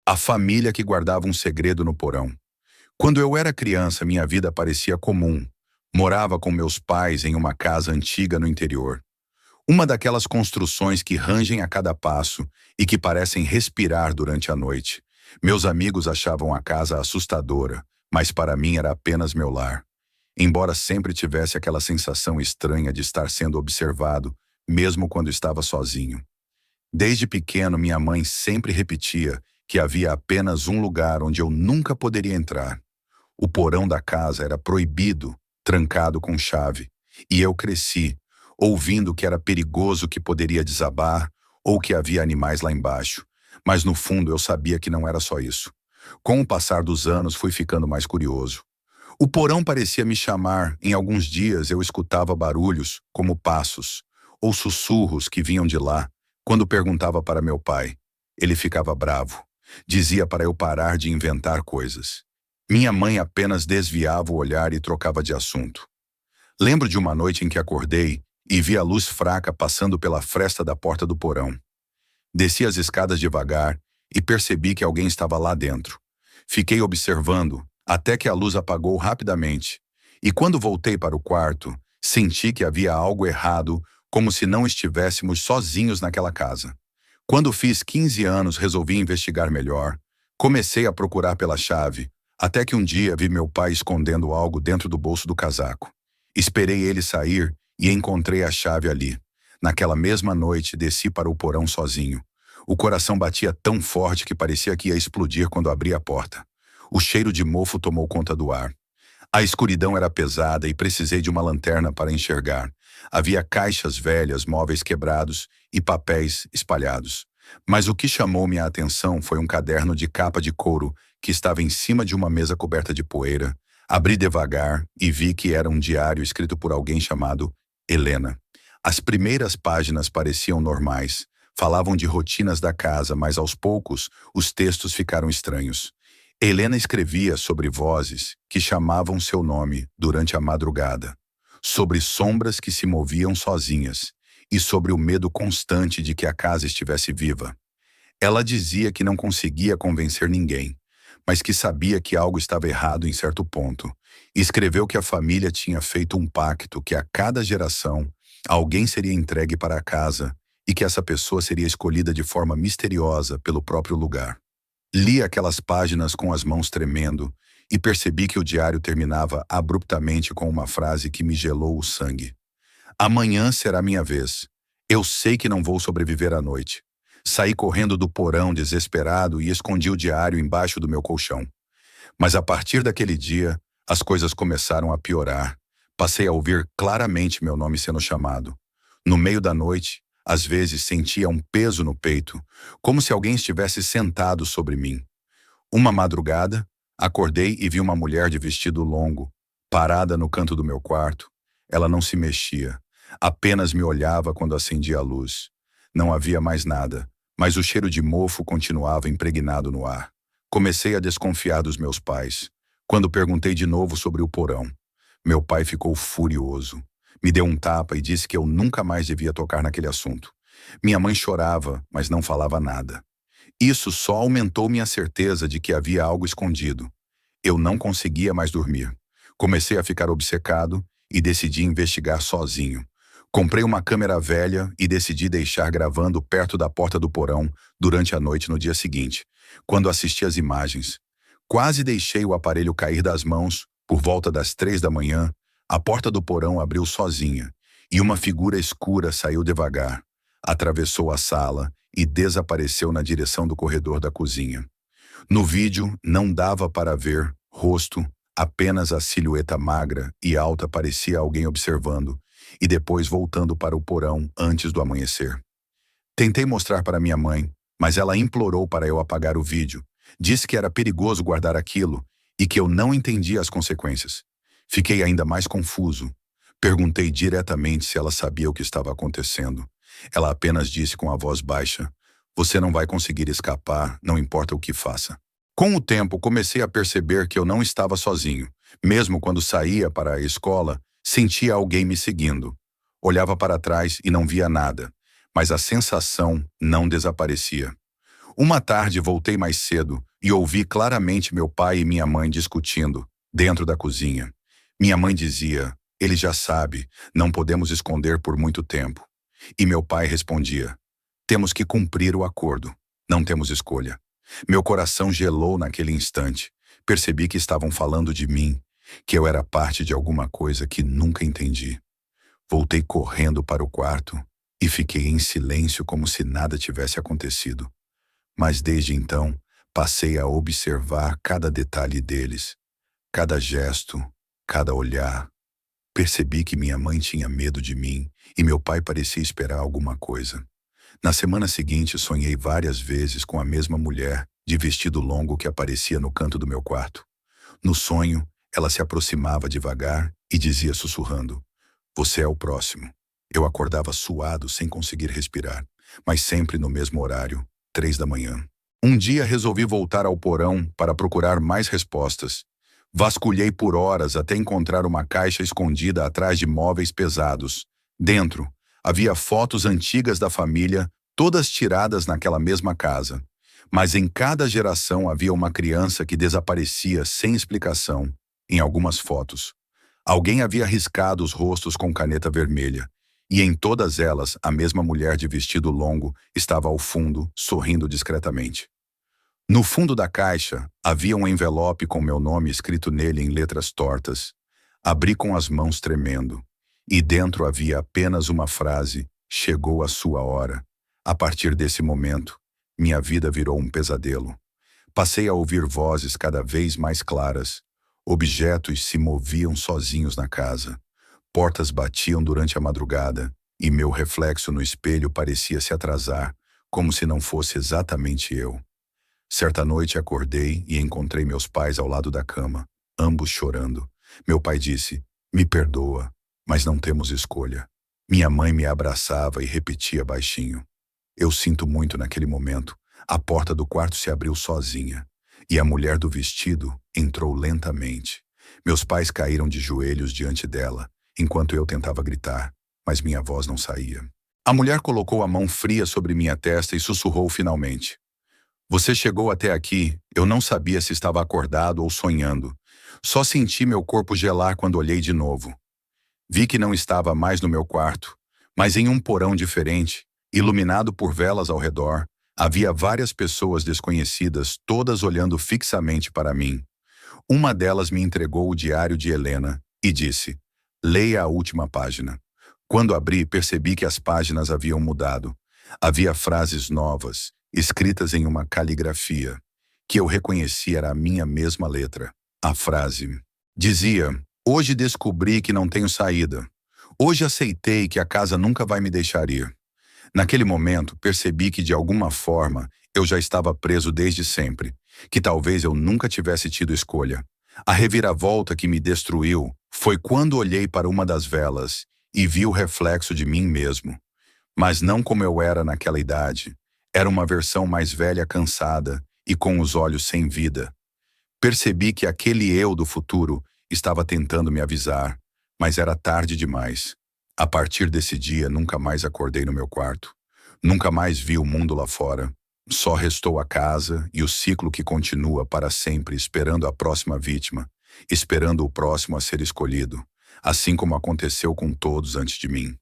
A família que guardava um segredo no porão. Quando eu era criança, minha vida parecia comum. Morava com meus pais em uma casa antiga no interior. Uma daquelas construções que rangem a cada passo e que parecem respirar durante a noite. Meus amigos achavam a casa assustadora, mas para mim era apenas meu lar. Embora sempre tivesse aquela sensação estranha de estar sendo observado, mesmo quando estava sozinho. Desde pequeno, minha mãe sempre repetia que havia apenas um lugar onde eu nunca poderia entrar. O porão da casa era proibido, trancado com chave, e eu cresci, ouvindo que era perigoso, que poderia desabar, ou que havia animais lá embaixo. Mas no fundo eu sabia que não era só isso. Com o passar dos anos, fui ficando mais curioso. O porão parecia me chamar. Em alguns dias eu escutava barulhos, como passos, ou sussurros que vinham de lá. Quando perguntava para meu pai, ele ficava bravo. Dizia para eu parar de inventar coisas. Minha mãe apenas desviava o olhar e trocava de assunto. Lembro de uma noite em que acordei e vi a luz fraca passando pela fresta da porta do porão. Desci as escadas devagar e percebi que alguém estava lá dentro. Fiquei observando até que a luz apagou rapidamente. E quando voltei para o quarto, senti que havia algo errado, como se não estivéssemos sozinhos naquela casa. Quando fiz 15 anos, resolvi investigar melhor. Comecei a procurar pela chave, até que um dia vi meu pai escondendo algo dentro do bolso do casaco. Esperei ele sair e encontrei a chave ali. Naquela mesma noite, desci para o porão sozinho. O coração batia tão forte que parecia que ia explodir quando abri a porta. O cheiro de mofo tomou conta do ar. A escuridão era pesada e precisei de uma lanterna para enxergar. Havia caixas velhas, móveis quebrados e papéis espalhados. Mas o que chamou minha atenção foi um caderno de capa de couro que estava em cima de uma mesa coberta de poeira. Abri devagar e vi que era um diário escrito por alguém chamado Helena. As primeiras páginas pareciam normais. Falavam de rotinas da casa, mas aos poucos os textos ficaram estranhos. Helena escrevia sobre vozes que chamavam seu nome durante a madrugada, sobre sombras que se moviam sozinhas e sobre o medo constante de que a casa estivesse viva. Ela dizia que não conseguia convencer ninguém, mas que sabia que algo estava errado em certo ponto. Escreveu que a família tinha feito um pacto, que a cada geração alguém seria entregue para a casa e que essa pessoa seria escolhida de forma misteriosa pelo próprio lugar. Li aquelas páginas com as mãos tremendo e percebi que o diário terminava abruptamente com uma frase que me gelou o sangue. Amanhã será minha vez. Eu sei que não vou sobreviver à noite. Saí correndo do porão desesperado e escondi o diário embaixo do meu colchão. Mas a partir daquele dia, as coisas começaram a piorar. Passei a ouvir claramente meu nome sendo chamado. No meio da noite, às vezes sentia um peso no peito, como se alguém estivesse sentado sobre mim. Uma madrugada, acordei e vi uma mulher de vestido longo, parada no canto do meu quarto. Ela não se mexia, apenas me olhava quando acendia a luz. Não havia mais nada, mas o cheiro de mofo continuava impregnado no ar. Comecei a desconfiar dos meus pais. Quando perguntei de novo sobre o porão, meu pai ficou furioso. Me deu um tapa e disse que eu nunca mais devia tocar naquele assunto. Minha mãe chorava, mas não falava nada. Isso só aumentou minha certeza de que havia algo escondido. Eu não conseguia mais dormir. Comecei a ficar obcecado e decidi investigar sozinho. Comprei uma câmera velha e decidi deixar gravando perto da porta do porão durante a noite no dia seguinte, quando assisti às imagens. Quase deixei o aparelho cair das mãos. Por volta das 3 da manhã, a porta do porão abriu sozinha e uma figura escura saiu devagar, atravessou a sala e desapareceu na direção do corredor da cozinha. No vídeo não dava para ver rosto, apenas a silhueta magra e alta parecia alguém observando e depois voltando para o porão antes do amanhecer. Tentei mostrar para minha mãe, mas ela implorou para eu apagar o vídeo. Disse que era perigoso guardar aquilo e que eu não entendia as consequências. Fiquei ainda mais confuso. Perguntei diretamente se ela sabia o que estava acontecendo. Ela apenas disse com a voz baixa: "Você não vai conseguir escapar, não importa o que faça." Com o tempo, comecei a perceber que eu não estava sozinho. Mesmo quando saía para a escola, sentia alguém me seguindo. Olhava para trás e não via nada, mas a sensação não desaparecia. Uma tarde voltei mais cedo e ouvi claramente meu pai e minha mãe discutindo, dentro da cozinha. Minha mãe dizia, ele já sabe, não podemos esconder por muito tempo. E meu pai respondia, temos que cumprir o acordo, não temos escolha. Meu coração gelou naquele instante. Percebi que estavam falando de mim, que eu era parte de alguma coisa que nunca entendi. Voltei correndo para o quarto e fiquei em silêncio como se nada tivesse acontecido. Mas desde então, passei a observar cada detalhe deles, cada gesto, cada olhar. Percebi que minha mãe tinha medo de mim e meu pai parecia esperar alguma coisa. Na semana seguinte, sonhei várias vezes com a mesma mulher, de vestido longo que aparecia no canto do meu quarto. No sonho, ela se aproximava devagar e dizia sussurrando, você é o próximo. Eu acordava suado sem conseguir respirar, mas sempre no mesmo horário, 3 da manhã. Um dia resolvi voltar ao porão para procurar mais respostas. Vasculhei por horas até encontrar uma caixa escondida atrás de móveis pesados. Dentro, havia fotos antigas da família, todas tiradas naquela mesma casa. Mas em cada geração havia uma criança que desaparecia sem explicação. Em algumas fotos, alguém havia riscado os rostos com caneta vermelha. E em todas elas, a mesma mulher de vestido longo estava ao fundo, sorrindo discretamente. No fundo da caixa, havia um envelope com meu nome escrito nele em letras tortas. Abri com as mãos tremendo. E dentro havia apenas uma frase, chegou a sua hora. A partir desse momento, minha vida virou um pesadelo. Passei a ouvir vozes cada vez mais claras. Objetos se moviam sozinhos na casa. Portas batiam durante a madrugada, e meu reflexo no espelho parecia se atrasar, como se não fosse exatamente eu. Certa noite acordei e encontrei meus pais ao lado da cama, ambos chorando. Meu pai disse, me perdoa, mas não temos escolha. Minha mãe me abraçava e repetia baixinho. Eu sinto muito naquele momento. A porta do quarto se abriu sozinha, e a mulher do vestido entrou lentamente. Meus pais caíram de joelhos diante dela, enquanto eu tentava gritar, mas minha voz não saía. A mulher colocou a mão fria sobre minha testa e sussurrou finalmente. Você chegou até aqui, eu não sabia se estava acordado ou sonhando. Só senti meu corpo gelar quando olhei de novo. Vi que não estava mais no meu quarto, mas em um porão diferente, iluminado por velas ao redor, havia várias pessoas desconhecidas, todas olhando fixamente para mim. Uma delas me entregou o diário de Helena e disse, leia a última página. Quando abri, percebi que as páginas haviam mudado. Havia frases novas, escritas em uma caligrafia, que eu reconheci era a minha mesma letra. A frase dizia, hoje descobri que não tenho saída. Hoje aceitei que a casa nunca vai me deixar ir. Naquele momento, percebi que de alguma forma eu já estava preso desde sempre, que talvez eu nunca tivesse tido escolha. A reviravolta que me destruiu foi quando olhei para uma das velas e vi o reflexo de mim mesmo. Mas não como eu era naquela idade. Era uma versão mais velha, cansada e com os olhos sem vida. Percebi que aquele eu do futuro estava tentando me avisar, mas era tarde demais. A partir desse dia, nunca mais acordei no meu quarto. Nunca mais vi o mundo lá fora. Só restou a casa e o ciclo que continua para sempre esperando a próxima vítima, esperando o próximo a ser escolhido, assim como aconteceu com todos antes de mim.